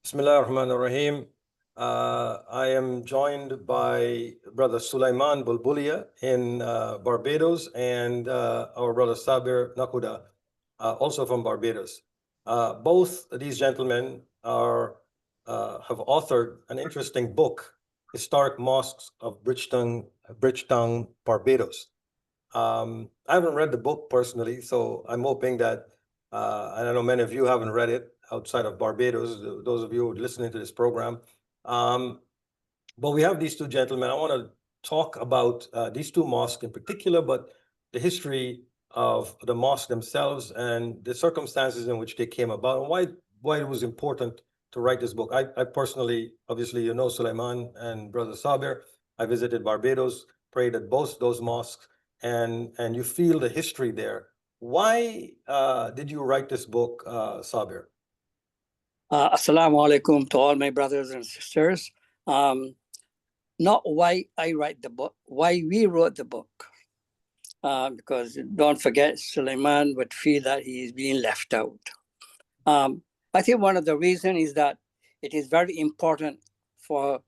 Bismillah ar-Rahman ar-Rahim. I am joined by Brother Sulieman Bulbulia in Barbados and our brother Sabir Nakhuda, also from Barbados. Both these gentlemen have authored an interesting book, Historic Mosques of Bridgetown, Barbados. I haven't read the book personally, so I'm hoping that, and I know many of you haven't read it outside of Barbados, those of you listening to this program. But we have these two gentlemen. I want to talk about these two mosques in particular, but the history of the mosques themselves and the circumstances in which they came about and why it was important to write this book. I personally, obviously, you know Sulieman and Brother Sabir. I visited Barbados, prayed at both those mosques, and you feel the history there. Why did you write this book, Sabir? Assalamu alaikum to all my brothers and sisters. Not why I write the book, why we wrote the book. Because don't forget, Sulieman would feel that he is being left out. I think one of the reasons is that it is very important for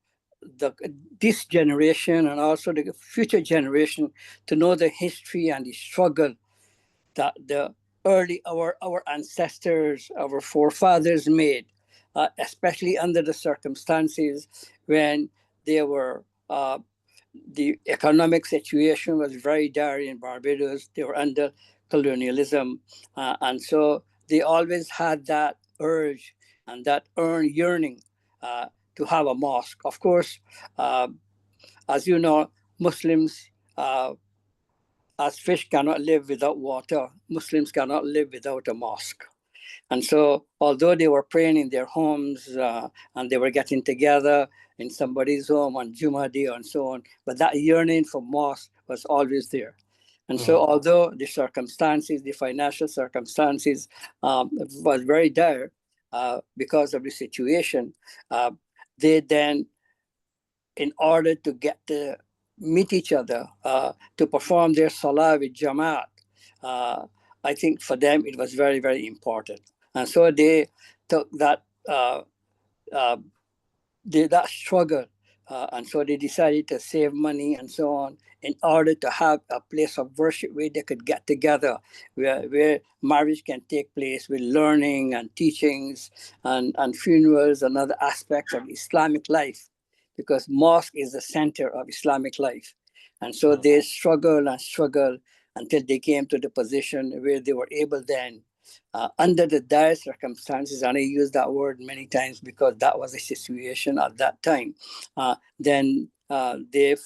this generation and also the future generation to know the history and the struggle that our ancestors, our forefathers made, especially under the circumstances when they were the economic situation was very dire in Barbados. They were under colonialism, and so they always had that urge and that yearning to have a mosque. Of course, as you know, Muslims, as fish cannot live without water, Muslims cannot live without a mosque. And so, although they were praying in their homes and they were getting together in somebody's home on Jummah Day and so on, but that yearning for mosque was always there. And so, although the circumstances, the financial circumstances was very dire because of the situation, they then, in order to get to meet each other, to perform their salah with Jamaat, I think for them it was very, very important. And so they took that that struggle, and so they decided to save money and so on in order to have a place of worship where they could get together, where marriage can take place with learning and teachings and funerals and other aspects of Islamic life, because mosque is the center of Islamic life. And so they struggled and struggled until they came to the position where they were able then, under the dire circumstances, and I use that word many times because that was the situation at that time, then they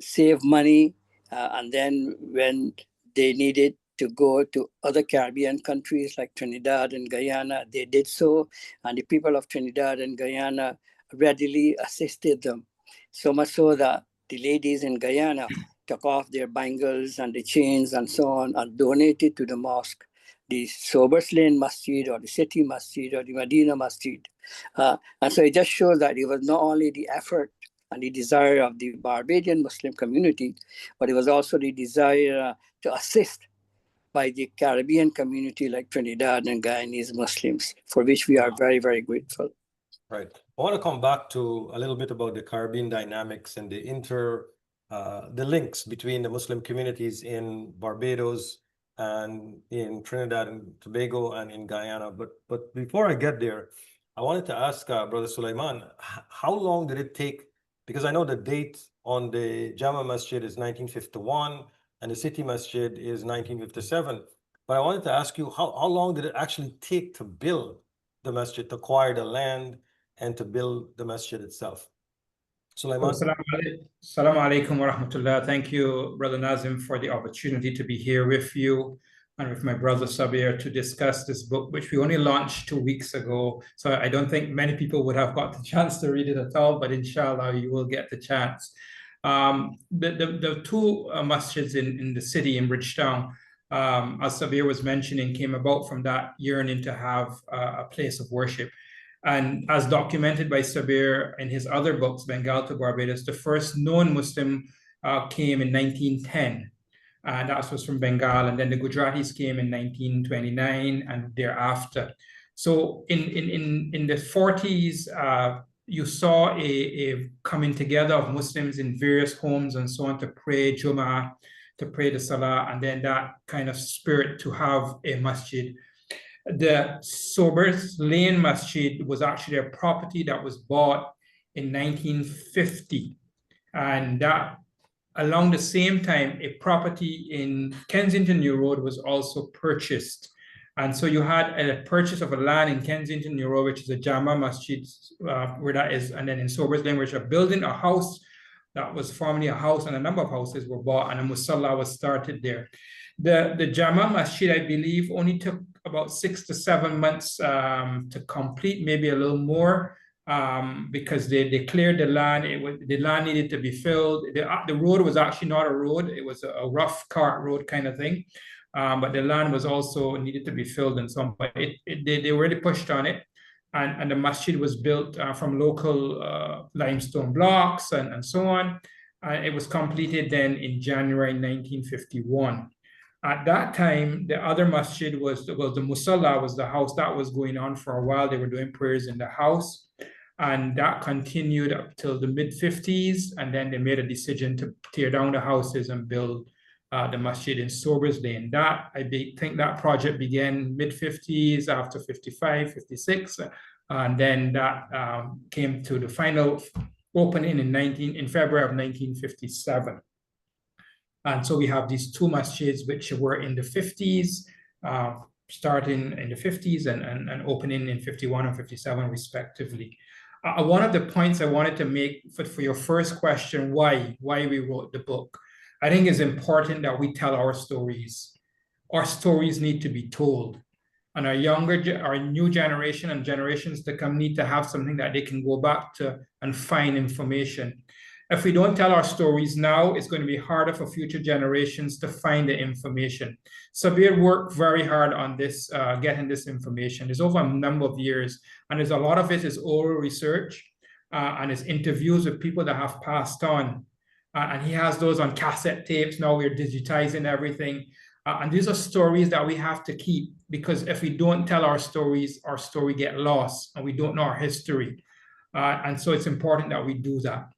saved money, and then when they needed to go to other Caribbean countries like Trinidad and Guyana, they did so, and the people of Trinidad and Guyana readily assisted them, so much so that the ladies in Guyana took off their bangles and the chains and so on and donated to the mosque, the Sobers Lane Masjid or the City Masjid or the Medina Masjid. And so it just shows that it was not only the effort and the desire of the Barbadian Muslim community, but it was also the desire to assist by the Caribbean community like Trinidad and Guyanese Muslims, for which we are very, very grateful. Right. I want to come back to a little bit about the Caribbean dynamics and the links between the Muslim communities in Barbados and in Trinidad and Tobago and in Guyana. But before I get there, I wanted to ask Brother Sulieman, how long did it take? Because I know the date on the Jama Masjid is 1951 and the City Masjid is 1957. But I wanted to ask you, how long did it actually take to build the masjid, to acquire the land, and to build the masjid itself? Sulieman? Assalamu alaikum wa rahmatullah. Thank you, Brother Nazim, for the opportunity to be here with you and with my brother Sabir to discuss this book, which we only launched 2 weeks ago. So I don't think many people would have got the chance to read it at all, but inshallah, you will get the chance. The two masjids in the city, in Bridgetown, as Sabir was mentioning, came about from that yearning to have a place of worship. And as documented by Sabir in his other books, Bengal to Barbados, the first known Muslim came in 1910. And that was from Bengal. And then the Gujaratis came in 1929 and thereafter. So in the 40s, you saw a coming together of Muslims in various homes and so on to pray Jummah, to pray the Salah, and then that kind of spirit to have a masjid. The Sobers Lane Masjid was actually a property that was bought in 1950. And that, along the same time, a property in Kensington New Road was also purchased. And so you had a purchase of a land in Kensington New Road, which is a Jama Masjid, where that is, and then in Sobers Lane, which is a building, a house that was formerly a house, and a number of houses were bought, and a musalla was started there. The Jama Masjid, I believe, only took about 6 to 7 months to complete, maybe a little more, because they cleared the land. The land needed to be filled. The road was actually not a road; it was a rough cart road kind of thing. But the land was also needed to be filled and so on. But they really pushed on it, and the masjid was built from local limestone blocks and so on. It was completed then in January 1951. At that time, the other masjid was the musalla, was the house that was going on for a while. They were doing prayers in the house, and that continued up till the mid-50s. And then they made a decision to tear down the houses and build the masjid in Sobers Lane. I think that project began mid-50s, after 55, 56, and then that came to the final opening in February of 1957. And so we have these two masjids which were in the 50s, starting in the 50s and opening in 51 and 57 respectively. One of the points I wanted to make for your first question, why we wrote the book, I think it's important that we tell our stories. Our stories need to be told. And our new generation and generations to come need to have something that they can go back to and find information. If we don't tell our stories now, it's going to be harder for future generations to find the information. Sabir worked very hard on this, getting this information. It's over a number of years, and there's a lot of it is oral research, and it's interviews with people that have passed on. And he has those on cassette tapes. Now we're digitizing everything. And these are stories that we have to keep, because if we don't tell our story get lost, and we don't know our history. And so it's important that we do that.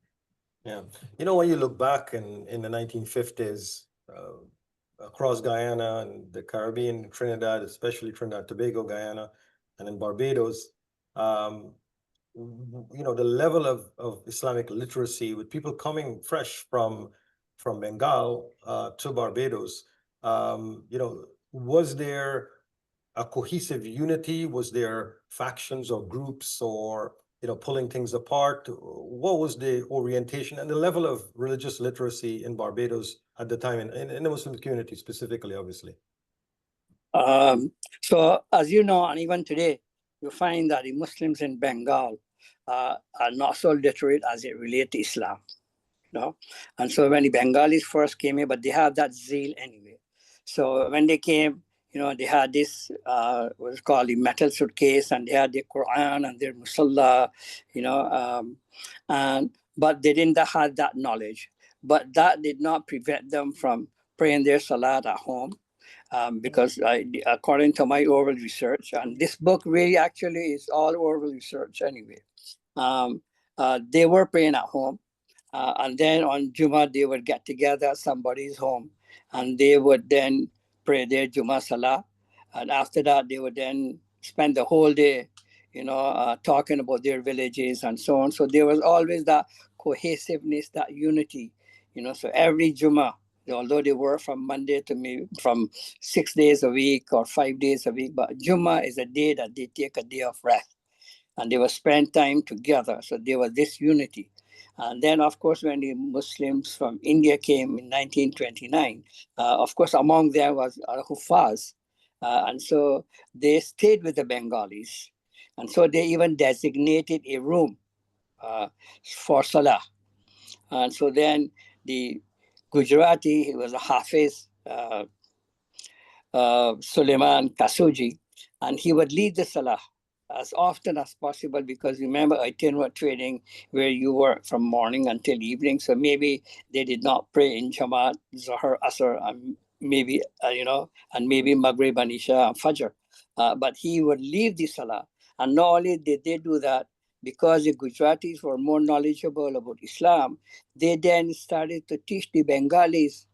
Yeah. You know, when you look back in the 1950s, across Guyana and the Caribbean, Trinidad, especially Trinidad, Tobago, Guyana, and in Barbados, you know, the level of Islamic literacy with people coming fresh from Bengal to Barbados, you know, was there a cohesive unity? Was there factions or groups or, you know, pulling things apart? What was the orientation and the level of religious literacy in Barbados at the time, in the Muslim community specifically, obviously? So as you know, and even today, you find that the Muslims in Bengal are not so literate as it relates to Islam. You know? And so when the Bengalis first came here, but they have that zeal anyway. So when they came, you know, they had this, what's called the metal suitcase, and they had their Quran and their Musalla, you know, but they didn't have that knowledge. But that did not prevent them from praying their Salat at home, because according to my oral research, and this book really actually is all oral research anyway, they were praying at home. And then on Jummah, they would get together at somebody's home, and they would then pray their Jummah Salah. And after that, they would then spend the whole day, you know, talking about their villages and so on. So there was always that cohesiveness, that unity, you know. So every Jummah, although they were from Monday to from 6 days a week or 5 days a week, but Jummah is a day that they take a day of rest, and they will spend time together. So there was this unity. And then, of course, when the Muslims from India came in 1929, of course, among them was Hufaz. And so they stayed with the Bengalis. And so they even designated a room for Salah. And so then the Gujarati, he was a Hafiz, Sulieman Kasuji, and he would lead the Salah as often as possible, because remember, itinerant training where you work from morning until evening. So maybe they did not pray in Jamaat, Zohar, Asr, and maybe, and maybe Maghrib and Isha and Fajr. But he would leave the Salah. And not only did they do that, because the Gujaratis were more knowledgeable about Islam, they then started to teach the Bengalis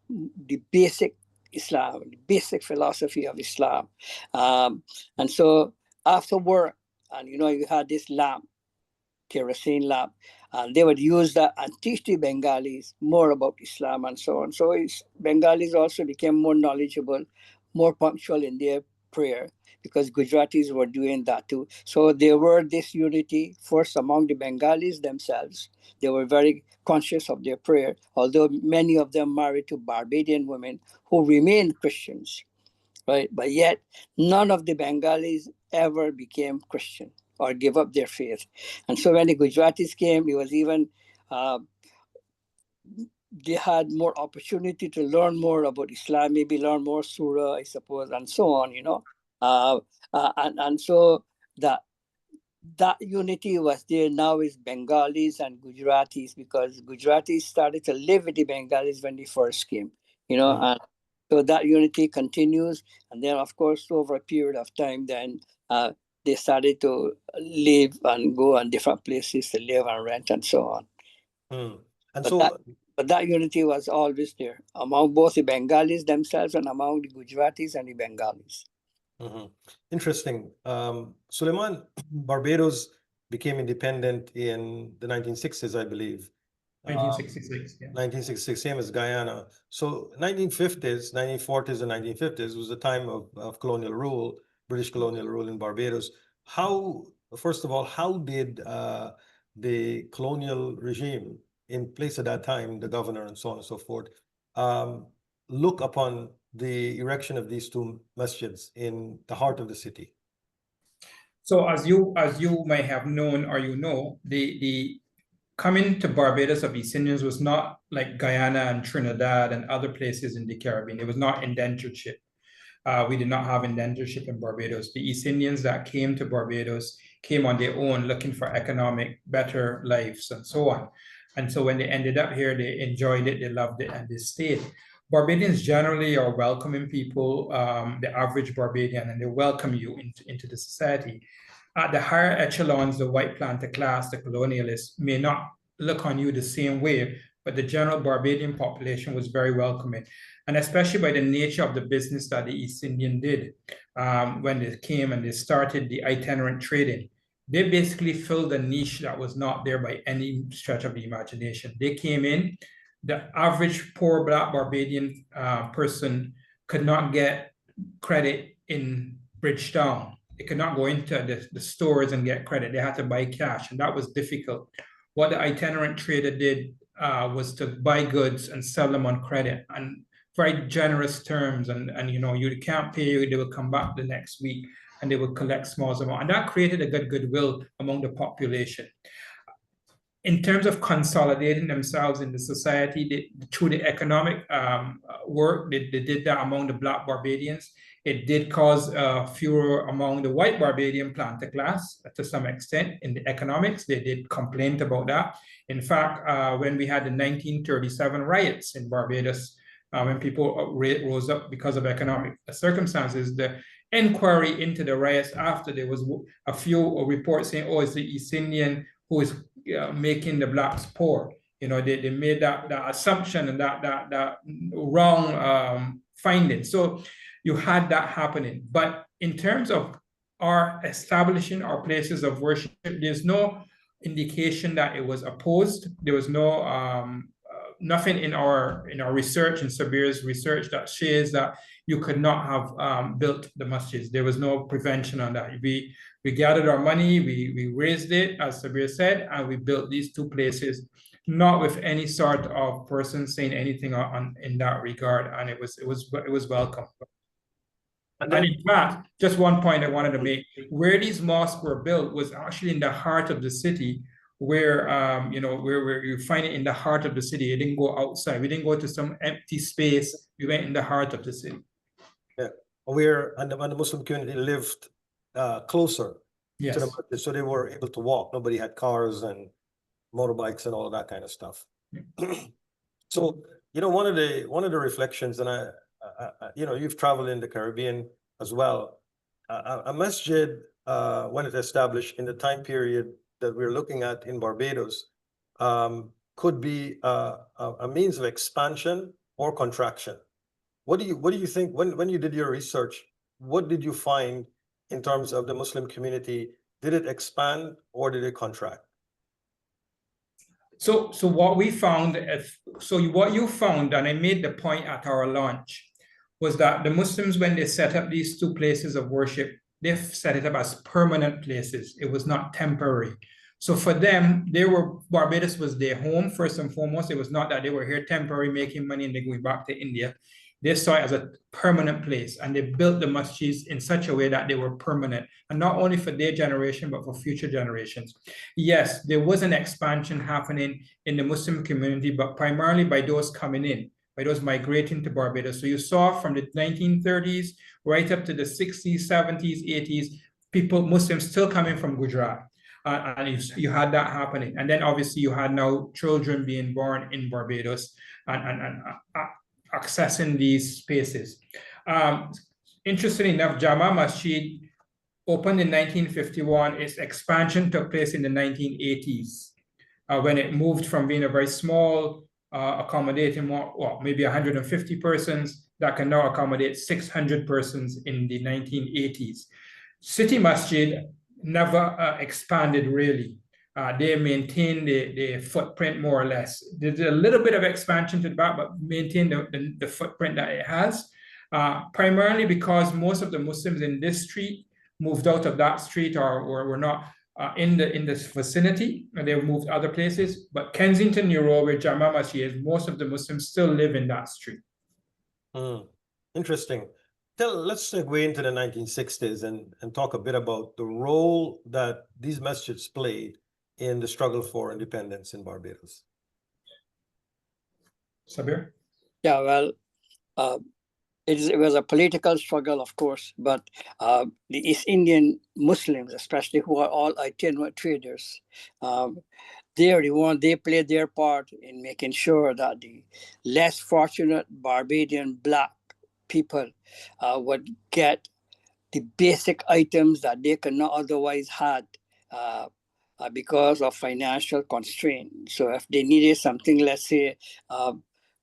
the basic Islam, the basic philosophy of Islam. And so after work, and you had this lamp, kerosene lamp, and they would use that and teach the Bengalis more about Islam and so on. So Bengalis also became more knowledgeable, more punctual in their prayer, because Gujaratis were doing that too. So there were this unity first among the Bengalis themselves. They were very conscious of their prayer, although many of them married to Barbadian women who remained Christians, right? But yet none of the Bengalis ever became Christian or give up their faith. And so when the Gujaratis came, it was even, they had more opportunity to learn more about Islam, maybe learn more surah, I suppose, and so on, and so that unity was there now is Bengalis and Gujaratis, because Gujaratis started to live with the Bengalis when they first came, and so that unity continues. And then, of course, over a period of time, then they started to live and go on different places to live and rent and so on. And But that unity was always there among both the Bengalis themselves and among the Gujaratis and the Bengalis. Interesting. Sulieman, Barbados became independent in the 1960s, I believe. 1966, yeah. 1966, same as Guyana. So 1950s, 1940s and 1950s was the time of colonial rule, British colonial rule in Barbados. First of all, how did the colonial regime in place at that time, the governor and so on and so forth, look upon the erection of these two masjids in the heart of the city? So as you may have known, or the coming to Barbados of East Indians was not like Guyana and Trinidad and other places in the Caribbean. It was not indentureship. We did not have indentureship in Barbados. The East Indians that came to Barbados came on their own, looking for economic, better lives and so on. And so when they ended up here, they enjoyed it, they loved it, and they stayed. Barbadians generally are welcoming people, the average Barbadian, and they welcome you into the society. At the higher echelons, the white planter class, the colonialists, may not look on you the same way, but the general Barbadian population was very welcoming. And especially by the nature of the business that the East Indian did when they came and they started the itinerant trading. They basically filled a niche that was not there by any stretch of the imagination. They came in, the average poor Black Barbadian person could not get credit in Bridgetown. They could not go into the stores and get credit. They had to buy cash, and that was difficult. What the itinerant trader did was to buy goods and sell them on credit and very generous terms. And you can't pay, they will come back the next week and they would collect small amounts. And that created a good goodwill among the population. In terms of consolidating themselves in the society, through the economic work, they did that among the Black Barbadians. It did cause furor among the white Barbadian planter class to some extent in the economics. They did complain about that. In fact, when we had the 1937 riots in Barbados, when people rose up because of economic circumstances, the inquiry into the riots after, there was a few reports saying, oh, it's the East Indian who is making the Blacks poor. They made that assumption and that wrong finding. So you had that happening. But in terms of our establishing our places of worship, there's no indication that it was opposed. There was no nothing in our research, in Sabir's research, that shares that you could not have built the masjids. There was no prevention on that. We gathered our money, we raised it, as Sabir said, and we built these two places, not with any sort of person saying anything in that regard, and it was welcome. And in fact, just one point I wanted to make: where these mosques were built was actually in the heart of the city, where where you find it in the heart of the city. It didn't go outside. We didn't go to some empty space. We went in the heart of the city. Yeah, and the Muslim community lived closer to the masjid, so they were able to walk. Nobody had cars and motorbikes and all of that kind of stuff. So one of the reflections, and you've traveled in the Caribbean as well. A masjid, when it's established in the time period that we're looking at in Barbados, could be a means of expansion or contraction. What do you think when you did your research? What did you find in terms of the Muslim community? Did it expand or did it contract? So what we found, what you found, and I made the point at our launch, was that the Muslims, when they set up these two places of worship, they set it up as permanent places. It was not temporary. So for them, Barbados was their home, first and foremost. It was not that they were here temporary, making money, and then going back to India. They saw it as a permanent place, and they built the masjids in such a way that they were permanent, and not only for their generation, but for future generations. Yes, there was an expansion happening in the Muslim community, but primarily by those coming in, by those migrating to Barbados. So you saw from the 1930s right up to the 60s, 70s, 80s, Muslims still coming from Gujarat. And you had that happening. And then obviously you had now children being born in Barbados and accessing these spaces. Interestingly enough, Jama Masjid opened in 1951. Its expansion took place in the 1980s when it moved from being a very small, accommodating maybe 150 persons that can now accommodate 600 persons in the 1980s. City Masjid never expanded really. They maintained the footprint more or less. There's a little bit of expansion to the back, but maintain the footprint that it has, primarily because most of the Muslims in this street moved out of that street or were not in this vicinity, and they moved other places. But Kensington, Euro, where Jama Masjid is, most of the Muslims still live in that street. Interesting. Let's segue into the 1960s and talk a bit about the role that these masjids played in the struggle for independence in Barbados. Sabir? Yeah, well, it was a political struggle, of course, but the East Indian Muslims, especially who are all itinerant traders, they played their part in making sure that the less fortunate Barbadian Black people would get the basic items that they could not otherwise had because of financial constraint. So if they needed something, let's say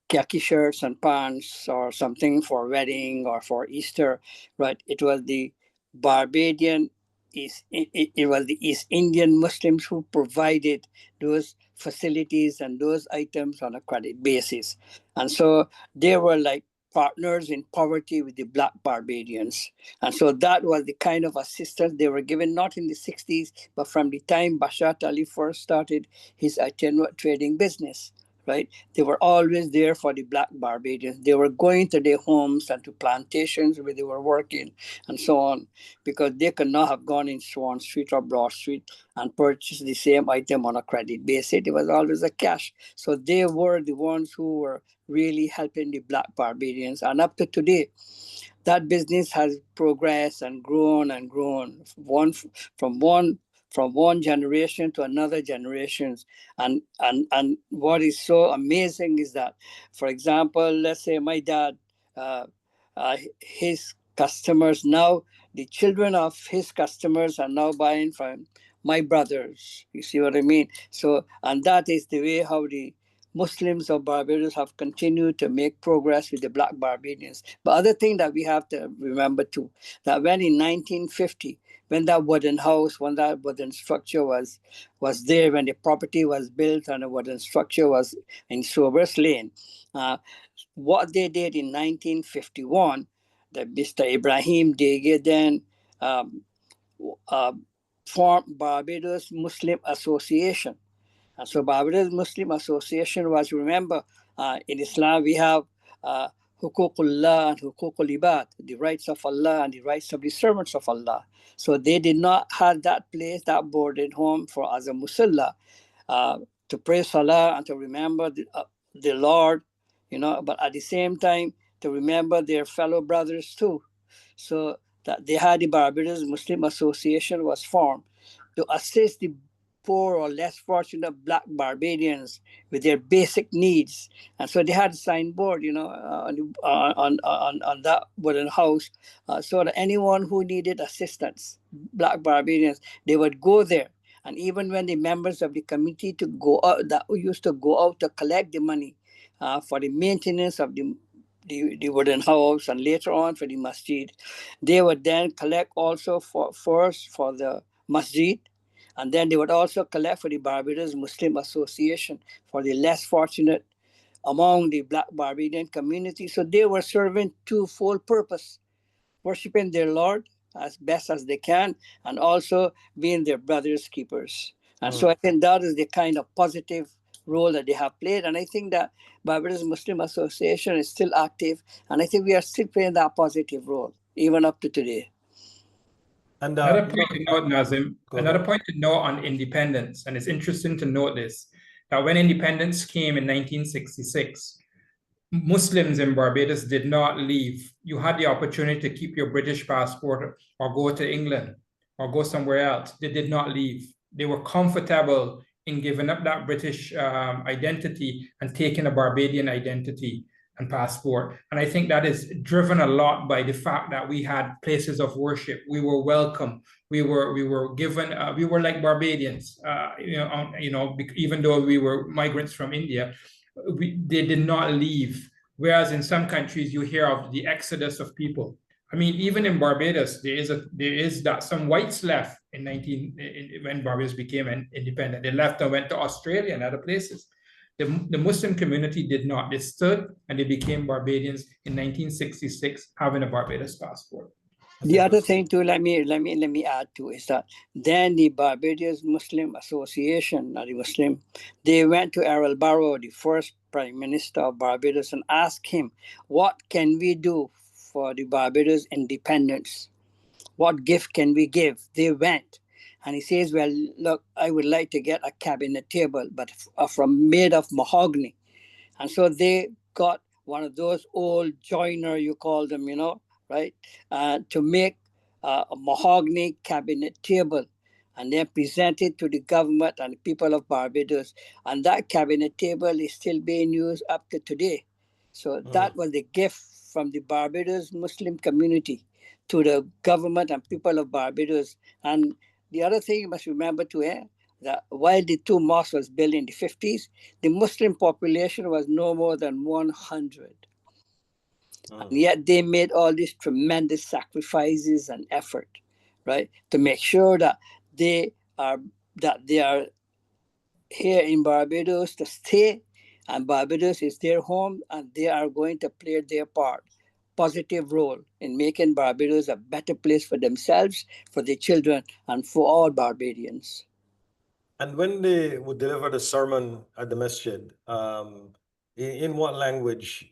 khaki shirts and pants or something for wedding or for Easter, right? It was the Barbadian, it was the East Indian Muslims who provided those facilities and those items on a credit basis. And so they were like partners in poverty with the Black Barbadians. And so that was the kind of assistance they were given, not in the 60s, but from the time Bashar Ali first started his itinerant trading business, right? They were always there for the Black Barbadians. They were going to their homes and to plantations where they were working and so on, because they could not have gone in Swan Street or Broad Street and purchased the same item on a credit basis. It was always a cash. So they were the ones who were really helping the Black Barbadians. And up to today, that business has progressed and grown from one generation to another generation. And what is so amazing is that, for example, let's say my dad, his customers now, the children of his customers are now buying from my brothers. You see what I mean? So, and that is the way how the Muslims of Barbados have continued to make progress with the Black Barbadians. But other thing that we have to remember too, that when in 1950, when that wooden house, when that wooden structure was there, when the property was built and the wooden structure was in Sobers Lane, what they did in 1951, that Mr. Ibrahim Dege then formed Barbados Muslim Association. And so Barbados Muslim Association was, remember, in Islam we have Huququllah and Huququl Ibad, the rights of Allah and the rights of the servants of Allah. So they did not have that place, that boarded home for as a musalla to pray Salah and to remember the Lord, but at the same time to remember their fellow brothers too. So that they had the Barbados Muslim Association was formed to assist the poor or less fortunate Black Barbadians with their basic needs. And so they had a signboard, on that wooden house, so that anyone who needed assistance, Black Barbadians, they would go there. And even when the members of the committee to go out, that used to go out to collect the money for the maintenance of the wooden house, and later on for the masjid, they would then collect also first for the masjid, and then they would also collect for the Barbados Muslim Association for the less fortunate among the Black Barbadian community. So they were serving twofold purpose: worshiping their Lord as best as they can, and also being their brothers' keepers. And so I think that is the kind of positive role that they have played. And I think that Barbados Muslim Association is still active, and I think we are still playing that positive role, even up to today. And another point to note, Nazim, go another ahead. point to note on independence, and it's interesting to note this, that when independence came in 1966, Muslims in Barbados did not leave. You had the opportunity to keep your British passport or go to England or go somewhere else. They did not leave. They were comfortable in giving up that British identity and taking a Barbadian identity and passport. And I think that is driven a lot by the fact that we had places of worship. We were welcome. We were given. We were like Barbadians. Even though we were migrants from India, they did not leave. Whereas in some countries, you hear of the exodus of people. I mean, even in Barbados, there is that some whites left when Barbados became independent. They left and went to Australia and other places. The Muslim community did not. They stood and they became Barbadians in 1966, having a Barbados passport. The other thing too, let me add to, is that then the Barbados Muslim Association, they went to Errol Barrow, the first Prime Minister of Barbados, and asked him, what can we do for the Barbados independence? What gift can we give? They went. And he says, well, look, I would like to get a cabinet table, but made of mahogany. And so they got one of those old joiner, you call them, right? To make a mahogany cabinet table, and then present it to the government and the people of Barbados. And that cabinet table is still being used up to today. So that was the gift from the Barbados Muslim community to the government and people of Barbados. And the other thing you must remember too, that while the two mosques was built in the 50s, the Muslim population was no more than 100. And yet they made all these tremendous sacrifices and effort, right, to make sure that they are here in Barbados to stay, and Barbados is their home, and they are going to play their positive role in making Barbados a better place for themselves, for their children, and for all Barbadians. And when they would deliver the sermon at the masjid, in what language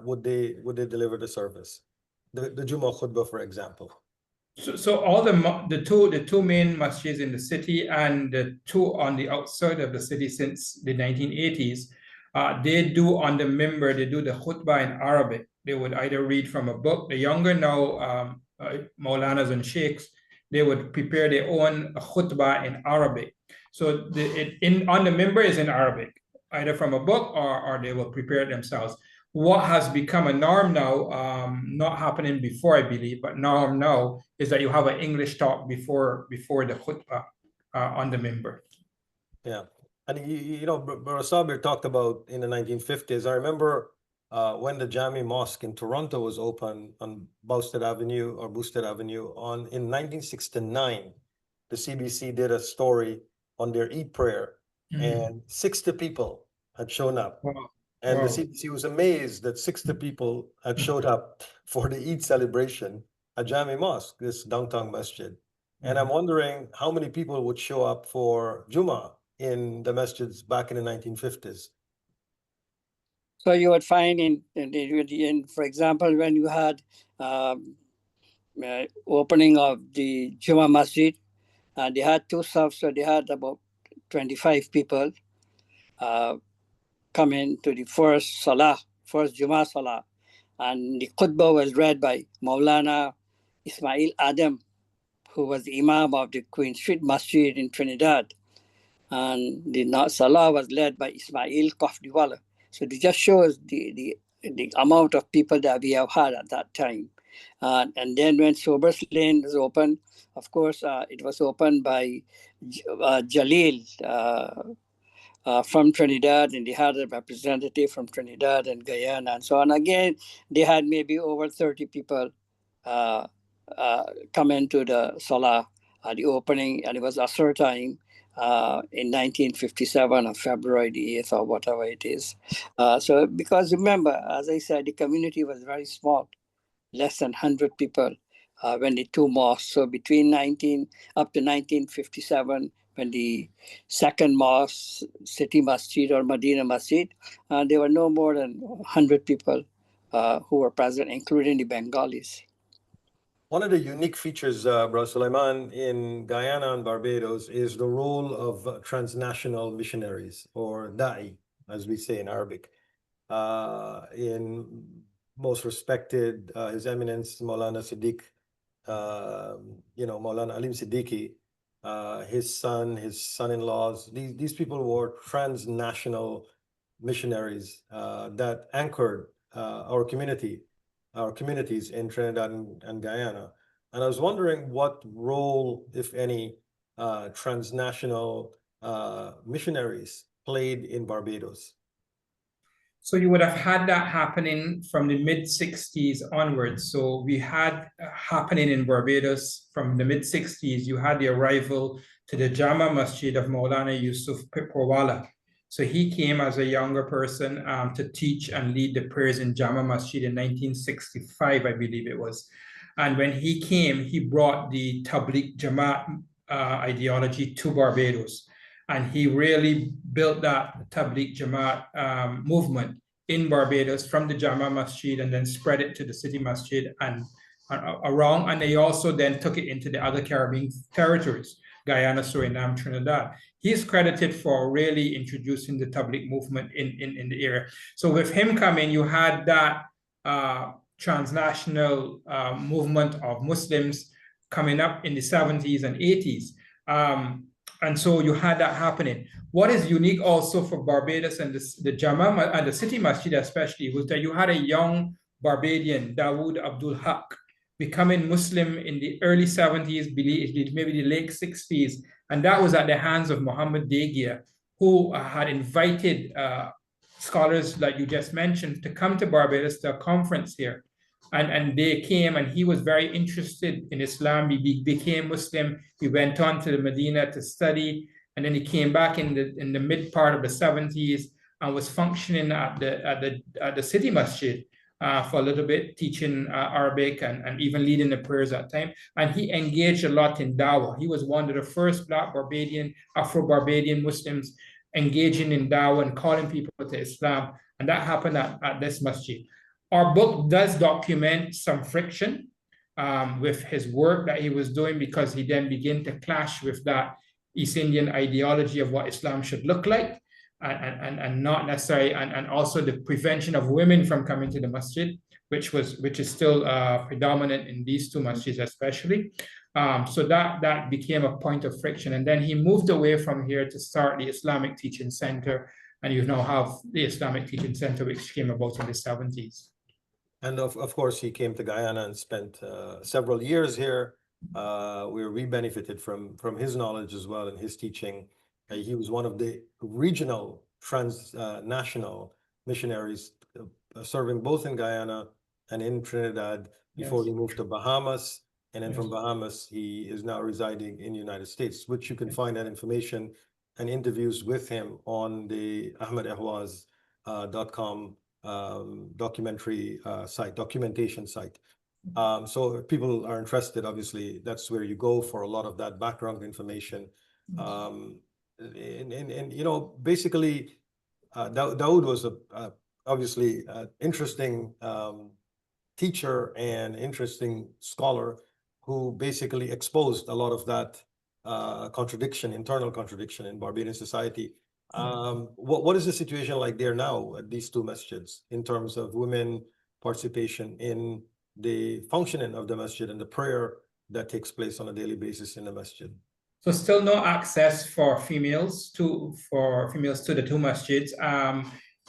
would they deliver the service? The Jummah khutbah, for example. So all the two main masjids in the city and the two on the outside of the city since the 1980s, they do on the minbar, they do the khutbah in Arabic. They would either read from a book. The younger now, Maulanas and Sheikhs, they would prepare their own khutbah in Arabic. So on the minbar is in Arabic, either from a book or they will prepare it themselves. What has become a norm now, not happening before, I believe, but norm now is that you have an English talk before the khutbah on the minbar. Yeah, and Brother Sabir talked about in the 1950s. I remember when the Jami Mosque in Toronto was opened on Bousted Avenue in 1969, the CBC did a story on their Eid prayer, and 60 people had shown up. Wow. And the CBC was amazed that 60 people had showed up for the Eid celebration at Jami Mosque, this downtown masjid. And I'm wondering how many people would show up for Jummah in the masjids back in the 1950s. So you would find for example, when you had opening of the Jummah Masjid, they had two safs, so they had about 25 people coming to the first Jummah Salah. And the khutbah was read by Maulana Ismail Adam, who was the Imam of the Queen Street Masjid in Trinidad. and the Salah was led by Ismail Kofdiwala. So it just shows the amount of people that we have had at that time. And then when Sober's Lane was opened, of course, it was opened by Jalil from Trinidad, and they had a representative from Trinidad and Guyana and so on. Again, they had maybe over 30 people come into the Salah at the opening, and it was Asr time in 1957 on February the 8th or whatever it is. So because remember, as I said, the community was very small, less than 100 people when the two mosques. So between up to 1957, when the second mosque, City Masjid or Medina Masjid, there were no more than 100 people who were present, including the Bengalis. One of the unique features, Brother Sulieman, in Guyana and Barbados is the role of transnational missionaries, or da'i, as we say in Arabic. In most respected, His Eminence Maulana Siddiq, Maulana Alim Siddiqui, his son-in-laws, these people were transnational missionaries that anchored our communities in Trinidad and Guyana. And I was wondering what role, if any, transnational missionaries played in Barbados. So you would have had that happening from the mid-60s onwards. So we had happening in Barbados from the mid-60s, you had the arrival to the Jama Masjid of Maulana Yusuf Pipwala. So he came as a younger person to teach and lead the prayers in Jama Masjid in 1965, I believe it was. And when he came, he brought the Tabligh Jamaat ideology to Barbados. And he really built that Tabligh Jamaat movement in Barbados from the Jama Masjid, and then spread it to the City Masjid and around. And they also then took it into the other Caribbean territories, Guyana, Suriname, Trinidad. He's credited for really introducing the Tabligh movement in the area. So with him coming, you had that transnational movement of Muslims coming up in the 70s and 80s. And so you had that happening. What is unique also for Barbados and the Jama and the City Masjid especially was that you had a young Barbadian, Dawood Abdul Haq, becoming Muslim in the early 70s, maybe the late 60s. And that was at the hands of Muhammad Degia, who had invited scholars like you just mentioned to come to Barbados to a conference here. And they came, and he was very interested in Islam. He became Muslim. He went on to the Medina to study, and then he came back in the mid part of the 70s and was functioning at the City Masjid for a little bit, teaching Arabic and even leading the prayers at that time. And he engaged a lot in dawah. He was one of the first Black Barbadian, Afro-Barbadian Muslims engaging in dawah and calling people to Islam. And that happened at this masjid. Our book does document some friction with his work that he was doing, because he then began to clash with that East Indian ideology of what Islam should look like, and not necessarily, and also the prevention of women from coming to the masjid, which is still predominant in these two masjids especially. So that became a point of friction. And then he moved away from here to start the Islamic Teaching Center, and you now have the Islamic Teaching Center, which came about in the 70s. And of course, he came to Guyana and spent several years here. We benefited from his knowledge as well and his teaching. He was one of the regional transnational missionaries serving both in Guyana and in Trinidad before he moved to Bahamas. And then from Bahamas, he is now residing in the United States, which you can find that information and interviews with him on the ahmedehwaz.com documentation site. So if people are interested, obviously, that's where you go for a lot of that background information. Basically, Dawood was obviously an interesting teacher and interesting scholar who basically exposed a lot of that internal contradiction in Barbadian society. What is the situation like there now at these two masjids in terms of women participation in the functioning of the masjid and the prayer that takes place on a daily basis in the masjid? So still no access for females to the two masjids.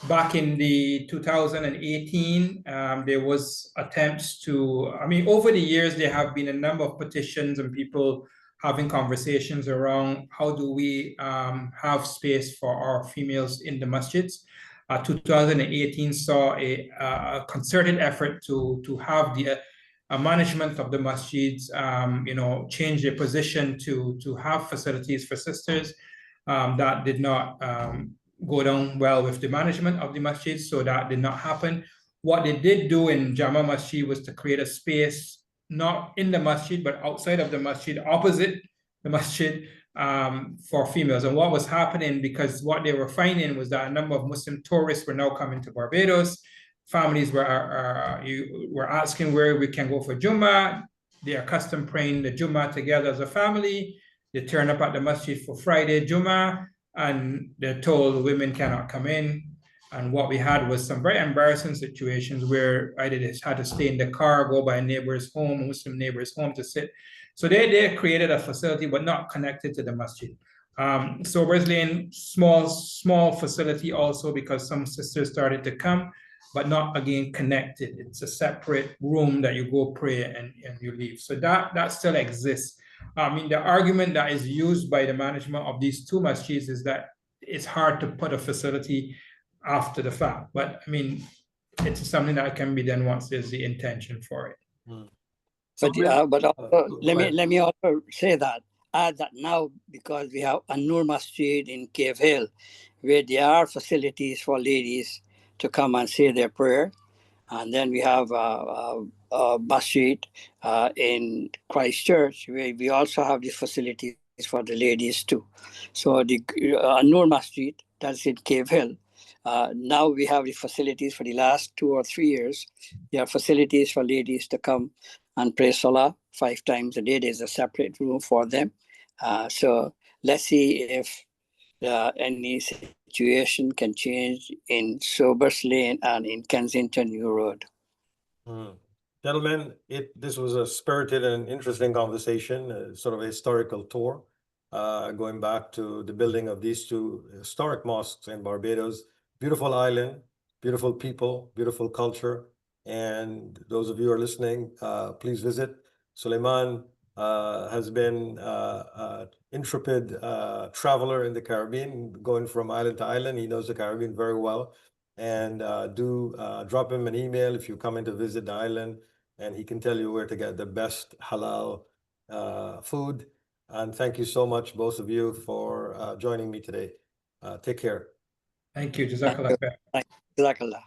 Back in the 2018, there was attempts to, I mean, over the years, there have been a number of petitions and people having conversations around how do we have space for our females in the masjids. 2018 saw a concerted effort to have the management of the masjids, change their position to have facilities for sisters. That did not go down well with the management of the masjid, so that did not happen. What they did do in Jama Masjid was to create a space, not in the masjid, but outside of the masjid, opposite the masjid, for females. And what was happening, because what they were finding was that a number of Muslim tourists were now coming to Barbados. Families were asking where we can go for Jummah. They are accustomed praying the Jummah together as a family. They turn up at the masjid for Friday Jummah, and they're told women cannot come in. And what we had was some very embarrassing situations where either they had to stay in the car, go by a neighbor's home, Muslim neighbor's home to sit. So they created a facility, but not connected to the masjid. So Wesleyan, small facility also, because some sisters started to come, but not again connected. It's a separate room that you go pray and you leave. So that still exists. I mean, the argument that is used by the management of these two masjids is that it's hard to put a facility after the fact. But I mean, it's something that can be done once there's the intention for it. But also, let me also add that now, because we have An-Nur Masjid in Cave Hill, where there are facilities for ladies to come and say their prayer. And then we have a masjid in Christchurch, where we also have the facilities for the ladies too. So the An-Nur Masjid, that's in Cave Hill. Now we have the facilities for the last 2 or 3 years. There are facilities for ladies to come and pray Salah 5 times a day. There's a separate room for them. So let's see if any situation can change in Sobers Lane and in Kensington New Road. Gentlemen, this was a spirited and interesting conversation, sort of a historical tour, going back to the building of these two historic mosques in Barbados. Beautiful island, beautiful people, beautiful culture. And those of you who are listening, please visit. Sulieman has been an intrepid traveler in the Caribbean, going from island to island. He knows the Caribbean very well. And do drop him an email if you come in to visit the island, and he can tell you where to get the best halal food. And thank you so much, both of you, for joining me today. Take care. Thank you. Jazakallah. Jazakallah.